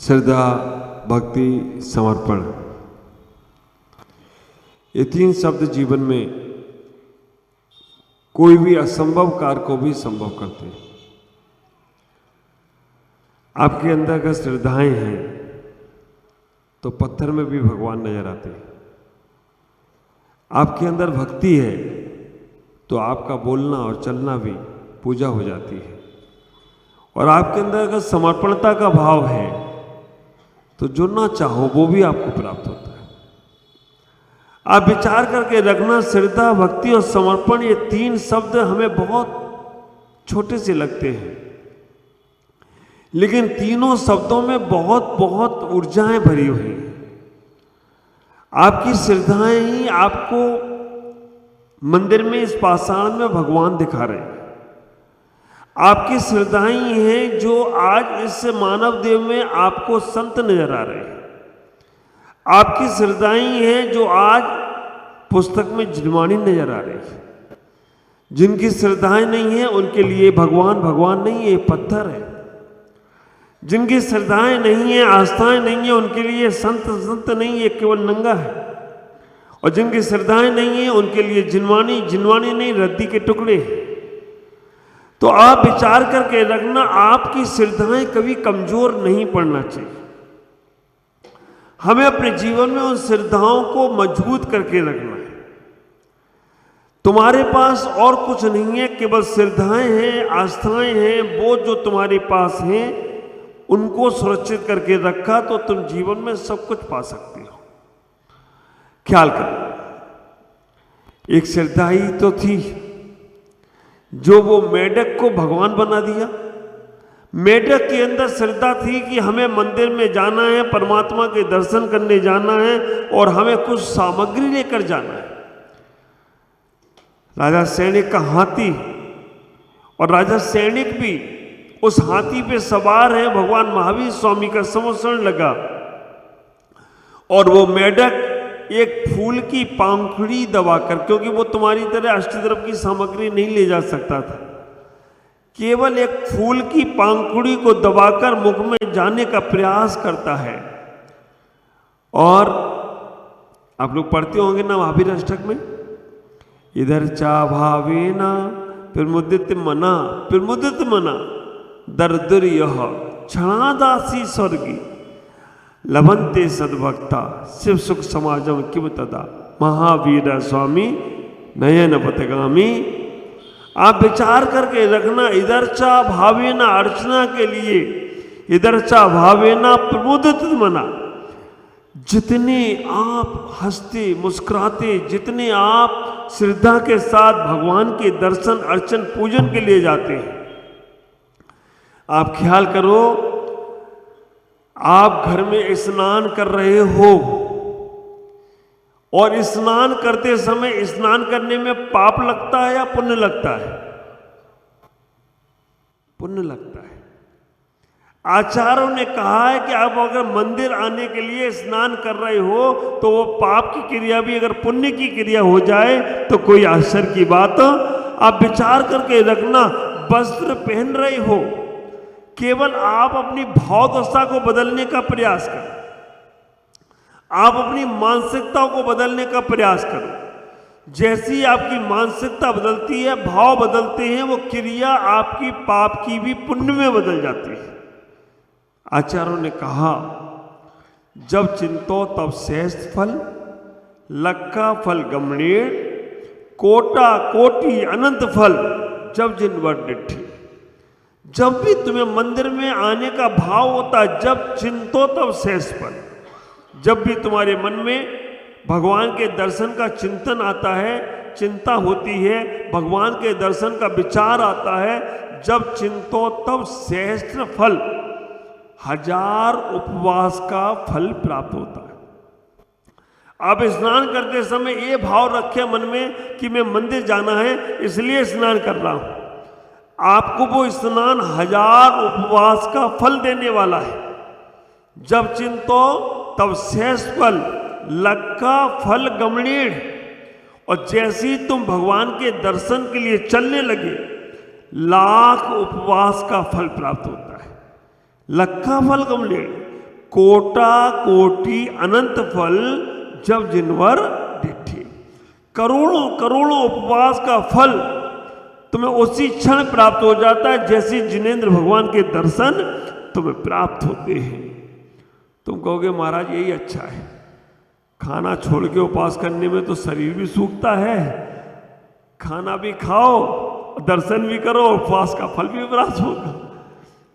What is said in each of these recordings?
श्रद्धा, भक्ति, समर्पण, ये तीन शब्द जीवन में कोई भी असंभव कार्य को भी संभव करते हैं। आपके अंदर अगर श्रद्धाएं हैं तो पत्थर में भी भगवान नजर आते हैं। आपके अंदर भक्ति है तो आपका बोलना और चलना भी पूजा हो जाती है। और आपके अंदर अगर समर्पणता का भाव है तो जो ना चाहो वो भी आपको प्राप्त होता है। आप विचार करके रखना, श्रद्धा, भक्ति और समर्पण, ये तीन शब्द हमें बहुत छोटे से लगते हैं, लेकिन तीनों शब्दों में बहुत बहुत ऊर्जाएं भरी हुई हैं। आपकी श्रद्धाएं ही आपको मंदिर में इस पाषाण में भगवान दिखा रहे हैं। आपकी श्रद्धाएं ही हैं जो आज इस मानव देव में आपको संत नजर आ रहे हैं। आपकी श्रद्धाएं ही हैं जो आज पुस्तक में जिनवाणी नजर आ रही है। जिनकी श्रद्धाएं नहीं है उनके लिए भगवान भगवान नहीं है, पत्थर है। जिनकी श्रद्धाएं नहीं है, आस्थाएं नहीं है, उनके लिए संत संत नहीं है, केवल नंगा है। और जिनकी श्रद्धाएं नहीं है उनके लिए जिनवाणी जिनवाणी नहीं, रद्दी के टुकड़े हैं। तो आप विचार करके रखना, आपकी श्रद्धाएं कभी कमजोर नहीं पड़ना चाहिए। हमें अपने जीवन में उन श्रद्धाओं को मजबूत करके रखना है। तुम्हारे पास और कुछ नहीं है, केवल श्रद्धाएं हैं, आस्थाएं हैं। वो जो तुम्हारे पास हैं उनको सुरक्षित करके रखा तो तुम जीवन में सब कुछ पा सकते हो। ख्याल करो, एक श्रद्धा ही तो थी जो वो मेढक को भगवान बना दिया। मेढक के अंदर श्रद्धा थी कि हमें मंदिर में जाना है, परमात्मा के दर्शन करने जाना है और हमें कुछ सामग्री लेकर जाना है। राजा सैनिक का हाथी, और राजा सैनिक भी उस हाथी पे सवार है। भगवान महावीर स्वामी का समर्षण लगा और वो मेढक एक फूल की पंखुड़ी दबाकर, क्योंकि वो तुम्हारी तरह अष्टद्रव्य की सामग्री नहीं ले जा सकता था, केवल एक फूल की पंखुड़ी को दबाकर मुख में जाने का प्रयास करता है। और आप लोग पढ़ते होंगे ना महावीर अष्टक में, इधर चा भावे ना प्रमुदित मना दरदुर यह क्षणादासी स्वर्गी लभंते सद्भक्ता शिव सुख समाजम किम तदा महावीर स्वामी नयन पथगामी। आप विचार करके रखना, इधरचा भावेना, अर्चना के लिए इधरचा भावेना प्रमुदित मना। जितने आप हंसते मुस्कुराते, जितने आप श्रद्धा के साथ भगवान के दर्शन अर्चन पूजन के लिए जाते हैं, आप ख्याल करो, आप घर में स्नान कर रहे हो और स्नान करते समय स्नान करने में पाप लगता है या पुण्य लगता है? पुण्य लगता है। आचार्यों ने कहा है कि आप अगर मंदिर आने के लिए स्नान कर रहे हो तो वो पाप की क्रिया भी अगर पुण्य की क्रिया हो जाए तो कोई आश्चर्य की बात। आप विचार करके रखना, वस्त्र पहन रहे हो, केवल आप अपनी भावदशा को बदलने का प्रयास करो। आप अपनी मानसिकता को बदलने का प्रयास करो। जैसी आपकी मानसिकता बदलती है, भाव बदलते हैं, वो क्रिया आपकी पाप की भी पुण्य में बदल जाती है। आचार्यों ने कहा, जब चिंतो तब श्रेष्ठ फल, लक्का फल गमणेर, कोटा कोटि अनंत फल जब जिन वर डिठी। जब भी तुम्हें मंदिर में आने का भाव होता है, जब चिंतो तब शेष फल। जब भी तुम्हारे मन में भगवान के दर्शन का चिंतन आता है, चिंता होती है, भगवान के दर्शन का विचार आता है, जब चिंतो तब श्रेष्ठ फल, 1000 उपवास का फल प्राप्त होता है। आप स्नान करते समय ये भाव रखें मन में कि मैं मंदिर जाना है इसलिए स्नान कर रहा हूं। आपको वो स्नान 1000 उपवास का फल देने वाला है। जब चिंतो तब शेष फल, लक्का फल गमणीर। और जैसे ही तुम भगवान के दर्शन के लिए चलने लगे, लाख उपवास का फल प्राप्त होता है। लक्का फल गमणीर, कोटा कोटि अनंत फल जब जिनवर डिठे। करोड़ों करोड़ों उपवास का फल तुम्हें उसी क्षण प्राप्त हो जाता है जैसे जिनेंद्र भगवान के दर्शन तुम्हें प्राप्त होते हैं। तुम कहोगे महाराज यही अच्छा है, खाना छोड़ के उपवास करने में तो शरीर भी सूखता है, खाना भी खाओ दर्शन भी करो उपवास का फल भी प्राप्त होगा।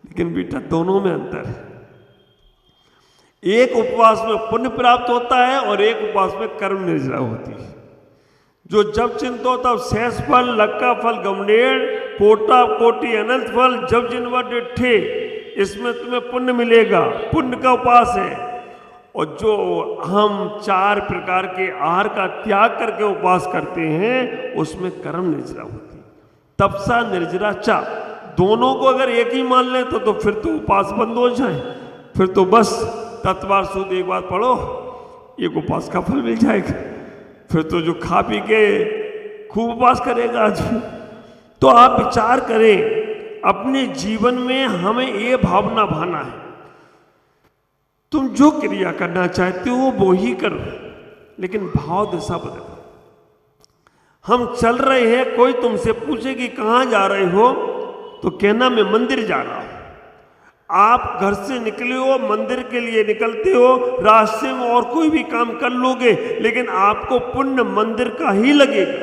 लेकिन बेटा दोनों में अंतर है, एक उपवास में पुण्य प्राप्त होता है और एक उपवास में कर्म निर्जरा होती है। जो जब चिंतो तब शेष फल लक्का फल गमनेड़ कोटा कोटि अनंत फल जब जिनवर डिठे, इसमें तुम्हें पुण्य मिलेगा, पुण्य का उपवास है। और जो हम 4 प्रकार के आहार का त्याग करके उपवास करते हैं उसमें कर्म निर्जरा होती है। तपसा निर्जरा चा, दोनों को अगर एक ही मान ले तो फिर तो उपवास बंद हो जाए, फिर तो बस तत्वार सूद एक बार पढ़ो एक उपवास का फल मिल जाएगा, फिर तो जो खा पी के खूब उपवास करेगा आदमी। तो आप विचार करें अपने जीवन में हमें ये भावना भाना है, तुम जो क्रिया करना चाहते हो वो ही करो, लेकिन भाव दिशा बदलो। हम चल रहे हैं, कोई तुमसे पूछे कि कहाँ जा रहे हो तो कहना मैं मंदिर जा रहा हूं। आप घर से निकले हो मंदिर के लिए निकलते हो, रास्ते में और कोई भी काम कर लोगे लेकिन आपको पुण्य मंदिर का ही लगेगा।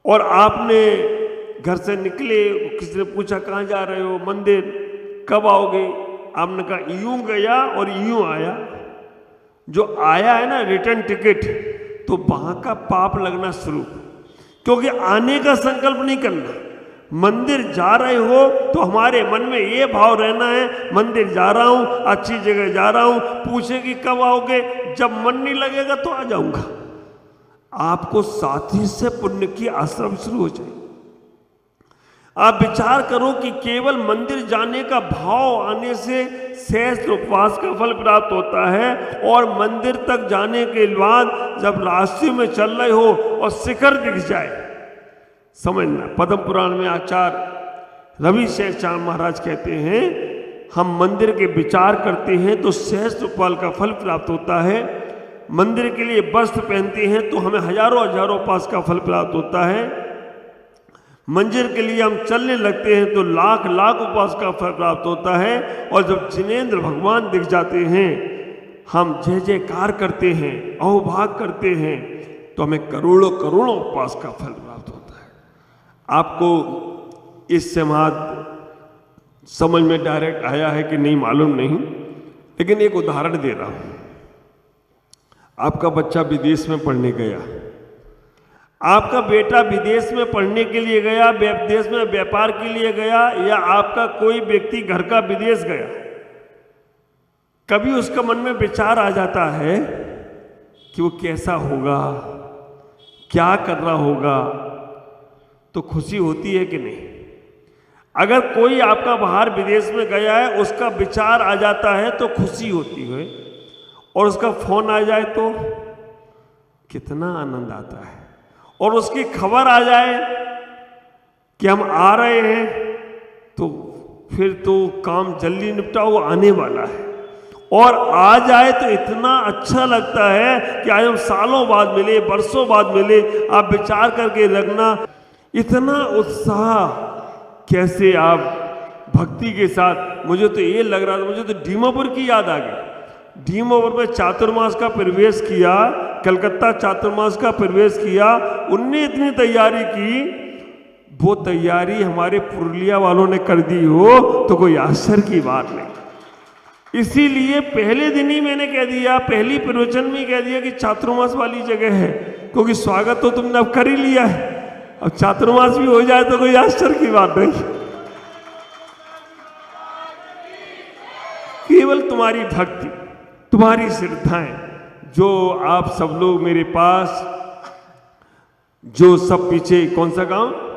और आपने घर से निकले, किसी ने पूछा कहाँ जा रहे हो, मंदिर, कब आओगे, आपने कहा यूं गया और यूं आया। जो आया है ना रिटर्न टिकट, तो वहां का पाप लगना शुरू, क्योंकि आने का संकल्प नहीं करना। मंदिर जा रहे हो तो हमारे मन में ये भाव रहना है मंदिर जा रहा हूं, अच्छी जगह जा रहा हूं। पूछे कि कब आओगे, जब मन नहीं लगेगा तो आ जाऊंगा। आपको साथी से पुण्य की आश्रम शुरू हो जाए। आप विचार करो कि केवल मंदिर जाने का भाव आने से शेष उपवास का फल प्राप्त होता है, और मंदिर तक जाने के बाद जब रास्ते में चल रहे हो और शिखर दिख जाए, समझना। पद्म पुराण में आचार्य रवि शेषचांद महाराज कहते हैं हम मंदिर के विचार करते हैं तो शेष उपवास का फल प्राप्त होता है। मंदिर के लिए वस्त्र पहनते हैं तो हमें हजारों हजारों उपवास का फल प्राप्त होता है। मंदिर के लिए हम चलने लगते हैं तो लाख लाख उपवास का फल प्राप्त होता है। और जब जिनेंद्र भगवान दिख जाते हैं, हम जय जयकार करते हैं, अहोभाग करते हैं, तो हमें करोड़ों करोड़ों उपवास का फल प्राप्त होता है। आपको इस समाज समझ में डायरेक्ट आया है कि नहीं मालूम नहीं, लेकिन एक उदाहरण दे रहा हूं। आपका बच्चा विदेश में पढ़ने गया, आपका बेटा विदेश में पढ़ने के लिए गया, विदेश में व्यापार के लिए गया, या आपका कोई व्यक्ति घर का विदेश गया, कभी उसका मन में विचार आ जाता है कि वो कैसा होगा, क्या कर रहा होगा, तो खुशी होती है कि नहीं? अगर कोई आपका बाहर विदेश में गया है, उसका विचार आ जाता है तो खुशी होती है, और उसका फोन आ जाए तो कितना आनंद आता है, और उसकी खबर आ जाए कि हम आ रहे हैं तो फिर तो काम जल्दी निपटाओ, आने वाला है। और आ जाए तो इतना अच्छा लगता है कि आज हम सालों बाद मिले, वर्षों बाद मिले। आप विचार करके रखना, इतना उत्साह कैसे आप भक्ति के साथ। मुझे तो ये लग रहा था, मुझे तो डीमापुर की याद आ गई। डीमापुर में चातुर्मास का प्रवेश किया, कलकत्ता चातुर्मास का प्रवेश किया, उनने इतनी तैयारी की, वो तैयारी हमारे पुरुलिया वालों ने कर दी हो तो कोई आश्चर्य की बात नहीं। इसीलिए पहले दिन ही मैंने कह दिया, पहली प्रवचन में कह दिया कि चातुर्मास वाली जगह है, क्योंकि स्वागत तो तुमने अब कर ही लिया है, अब चातुर्मास भी हो जाए तो कोई आश्चर्य की बात नहीं। केवल तुम्हारी भक्ति, तुम्हारी श्रद्धाएं, जो आप सब लोग मेरे पास, जो सब पीछे कौन सा गांव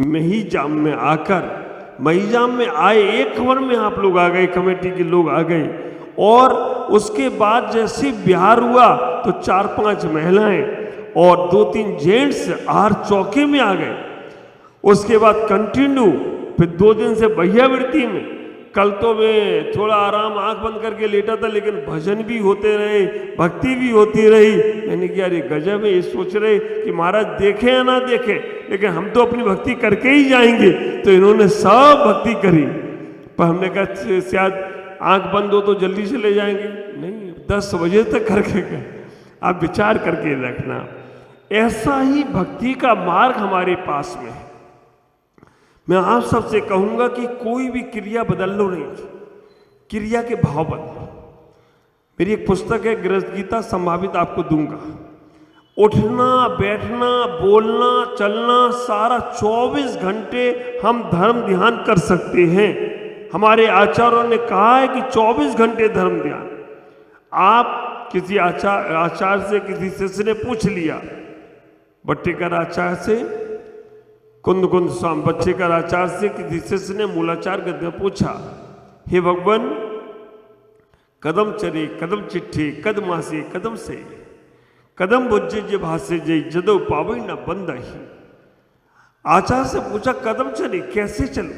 महिजाम में आकर, महिजाम में आए, एक खबर में आप लोग आ गए, कमेटी के लोग आ गए, और उसके बाद जैसे बिहार हुआ तो 4-5 महिलाएं और 2-3 जेंट्स आर चौके में आ गए। उसके बाद कंटिन्यू, फिर 2 दिन से भैयावृत्ति में, कल तो मैं थोड़ा आराम आंख बंद करके लेटा था, लेकिन भजन भी होते रहे, भक्ति भी होती रही। मैंने कहा अरे गजब है, ये सोच रहे कि महाराज देखे या ना देखे, लेकिन हम तो अपनी भक्ति करके ही जाएंगे। तो इन्होंने सब भक्ति करी, पर हमने कहा शायद आंख बंद हो तो जल्दी चले जाएंगे, नहीं 10 बजे तक करके गए। आप विचार करके रखना, ऐसा ही भक्ति का मार्ग हमारे पास में है। मैं आप सबसे कहूंगा कि कोई भी क्रिया बदल लो नहीं, क्रिया के भाव बदलो। मेरी एक पुस्तक है गृहस्थ गीता, संभावित आपको दूंगा। उठना बैठना बोलना चलना सारा 24 घंटे हम धर्म ध्यान कर सकते हैं। हमारे आचार्यों ने कहा है कि 24 घंटे धर्म ध्यान। आप किसी आचार्य से, किसी शिष्य ने पूछ लिया, बट्टेकर आचार्य से, कुंद स्वामी बच्चेकर आचार्य से किसी शिष्य ने मूलाचार गद्य पूछा, हे भगवान कदम चरे कदम चिट्ठे कदमासे कदम से कदम बुझे जे भाषे जय जदो पावई न बंद ही। आचार्य से पूछा कदम चले कैसे चलो,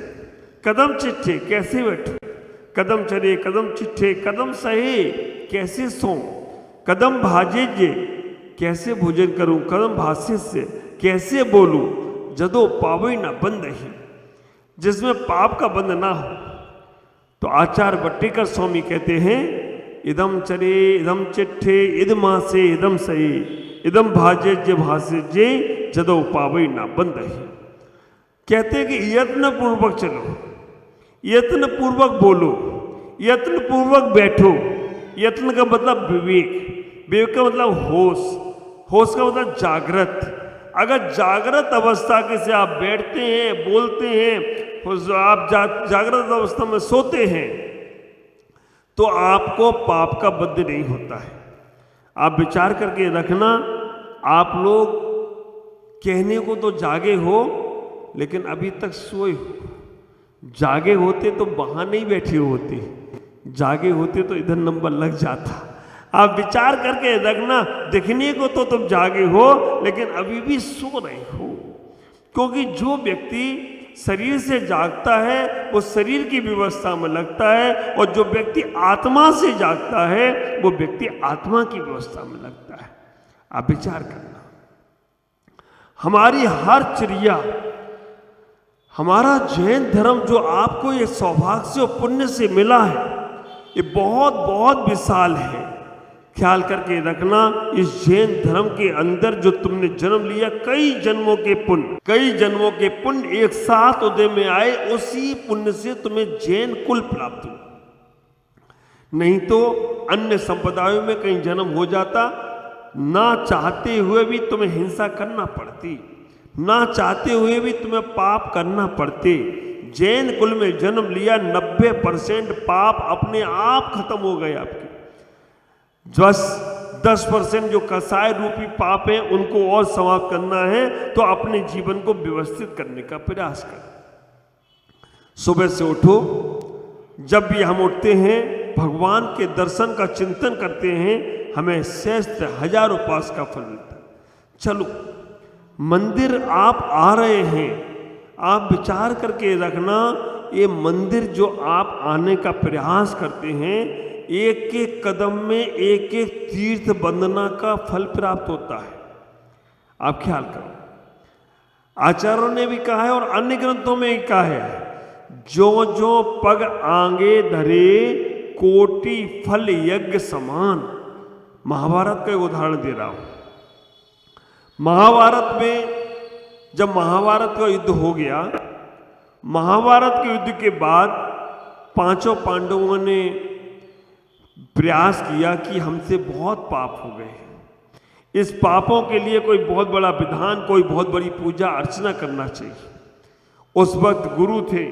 कदम चिट्ठे कैसे बैठो, कदम चले कदम चिट्ठे कदम सहे कैसे सो, कदम भाजे जे कैसे भोजन करूं, कदम भाष्य से कैसे बोलूं, जदो पावई ना बंद ही, जिसमें पाप का बंध ना हो। तो आचार्य बट्टेकर स्वामी कहते हैं इदम चरे इदम चिट्ठे इदमा से इदम सही इदम भाजे जे भाष्य जे जदो पावई ना बंद ही। कहते हैं कि यत्न पूर्वक चलो, यत्न पूर्वक बोलो, यत्न पूर्वक बैठो। यत्न का मतलब विवेक, विवेक का मतलब होश, होश का मतलब जागृत। अगर जागृत अवस्था के से आप बैठते हैं बोलते हैं, आप जागृत अवस्था में सोते हैं, तो आपको पाप का बद्ध नहीं होता है। आप विचार करके रखना, आप लोग कहने को तो जागे हो लेकिन अभी तक सोए हो। जागे होते तो वहां नहीं बैठे होते, जागे होते तो इधर नंबर लग जाता। आप विचार करके रखना, दिखने को तो तुम जागे हो लेकिन अभी भी सो रहे हो। क्योंकि जो व्यक्ति शरीर से जागता है वो शरीर की व्यवस्था में लगता है, और जो व्यक्ति आत्मा से जागता है वो व्यक्ति आत्मा की व्यवस्था में लगता है। आप विचार करना, हमारी हर क्रिया, हमारा जैन धर्म जो आपको ये सौभाग्य से और पुण्य से मिला है, ये बहुत बहुत विशाल है। ख्याल करके रखना, इस जैन धर्म के अंदर जो तुमने जन्म लिया, कई जन्मों के पुण्य, कई जन्मों के पुण्य एक साथ उदय में आए, उसी पुण्य से तुम्हें जैन कुल प्राप्त हुआ। नहीं तो अन्य संप्रदायों में कहीं जन्म हो जाता, ना चाहते हुए भी तुम्हें हिंसा करना पड़ती, ना चाहते हुए भी तुम्हें पाप करना पड़ते। जैन कुल में जन्म लिया, 90% पाप अपने आप खत्म हो गए आपके। 10% जो कसाय रूपी पाप है उनको और समाप्त करना है, तो अपने जीवन को व्यवस्थित करने का प्रयास करें। सुबह से उठो, जब भी हम उठते हैं भगवान के दर्शन का चिंतन करते हैं, हमें सहस्त्र हजार उपास का फल मिलता है। चलो मंदिर आप आ रहे हैं, आप विचार करके रखना, ये मंदिर जो आप आने का प्रयास करते हैं, एक एक कदम में एक एक तीर्थ बंदना का फल प्राप्त होता है। आप ख्याल करो, आचार्यों ने भी कहा है और अन्य ग्रंथों में भी कहा है, जो जो पग आगे धरे कोटि फल यज्ञ समान। महाभारत का एक उदाहरण दे रहा हूं। महाभारत में जब महाभारत का युद्ध हो गया, महाभारत के युद्ध के बाद पांचों पांडवों ने प्रयास किया कि हमसे बहुत पाप हो गए, इस पापों के लिए कोई बहुत बड़ा विधान, कोई बहुत बड़ी पूजा अर्चना करना चाहिए। उस वक्त गुरु थे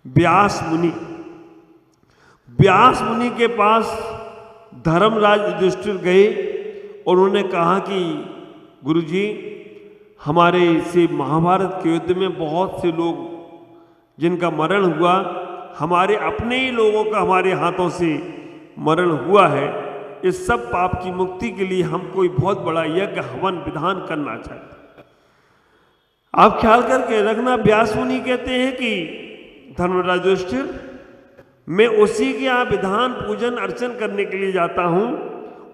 व्यास मुनि। व्यास मुनि के पास धर्मराज युधिष्ठिर गए और उन्होंने कहा कि गुरुजी, हमारे इसे महाभारत के युद्ध में बहुत से लोग जिनका मरण हुआ, हमारे अपने ही लोगों का हमारे हाथों से मरण हुआ है, इस सब पाप की मुक्ति के लिए हम कोई बहुत बड़ा यज्ञ हवन विधान करना चाहते हैं। आप ख्याल करके रखना, व्यास मुनि कहते हैं कि धर्मराज युधिष्ठिर, मैं उसी के यहाँ विधान पूजन अर्चन करने के लिए जाता हूँ,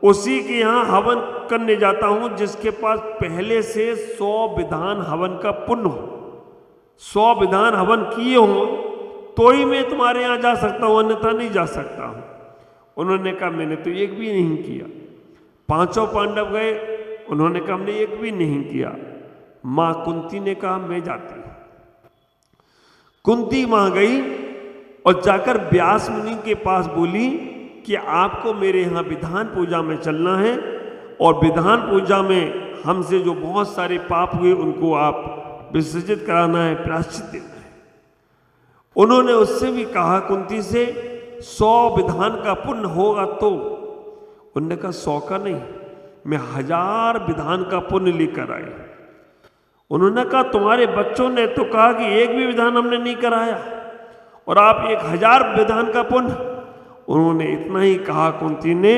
उसी के यहाँ हवन करने जाता हूँ जिसके पास पहले से 100 विधान हवन का पुण्य हो। 100 विधान हवन किए हों तो ही मैं तुम्हारे यहाँ जा सकता हूँ, अन्यथा नहीं जा सकता हूँ। उन्होंने कहा मैंने तो एक भी नहीं किया। 5 पांडव गए, उन्होंने कहा हमने एक भी नहीं किया। माँ कुंती ने कहा मैं जाती हूँ। कुंती वहां गई और जाकर व्यास मुनि के पास बोली कि आपको मेरे यहाँ विधान पूजा में चलना है और विधान पूजा में हमसे जो बहुत सारे पाप हुए उनको आप विसर्जित कराना है, प्रायश्चित देना है। उन्होंने उससे भी कहा कुंती से 100 विधान का पुण्य होगा तो। उन्होंने कहा 100 का नहीं, मैं 1000 विधान का पुण्य लेकर आई। उन्होंने कहा तुम्हारे बच्चों ने तो कहा कि एक भी विधान हमने नहीं कराया और आप 1000 विधान का पुण्य। उन्होंने इतना ही कहा कुंती ने,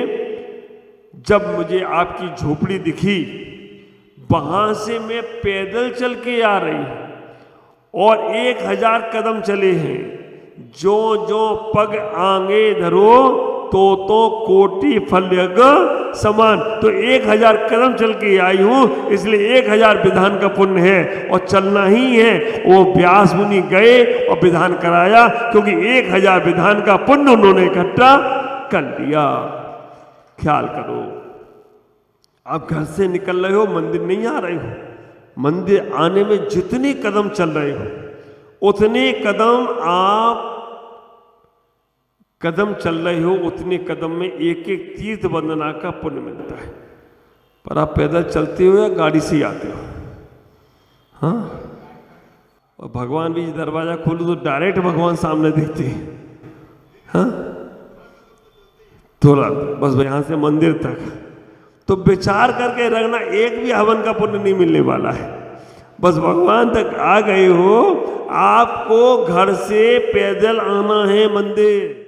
जब मुझे आपकी झोपड़ी दिखी वहां से मैं पैदल चल के आ रही हूं और 1000 कदम चले हैं। जो जो पग आगे धरो तो कोटि फल्यग समान। तो 1000 कदम चल के आई हूं, इसलिए 1000 विधान का पुण्य है और चलना ही है। वो व्यास मुनि गए और विधान कराया, क्योंकि 1000 विधान का पुण्य उन्होंने इकट्ठा कर लिया। ख्याल करो, आप घर से निकल रहे हो, मंदिर नहीं आ रहे हो, मंदिर आने में जितने कदम चल रहे हो उतने कदम आप चल रहे हो, उतने कदम में एक एक तीर्थ वंदना का पुण्य मिलता है। पर आप पैदल चलते हो या गाड़ी से आते हो? हाँ, और भगवान भी दरवाजा खोलो तो डायरेक्ट भगवान सामने दिखते हैं। हाँ, थोड़ा बस यहां से मंदिर तक तो विचार करके रखना, एक भी हवन का पुण्य नहीं मिलने वाला है। बस भगवान तक आ गए हो, आपको घर से पैदल आना है मंदिर।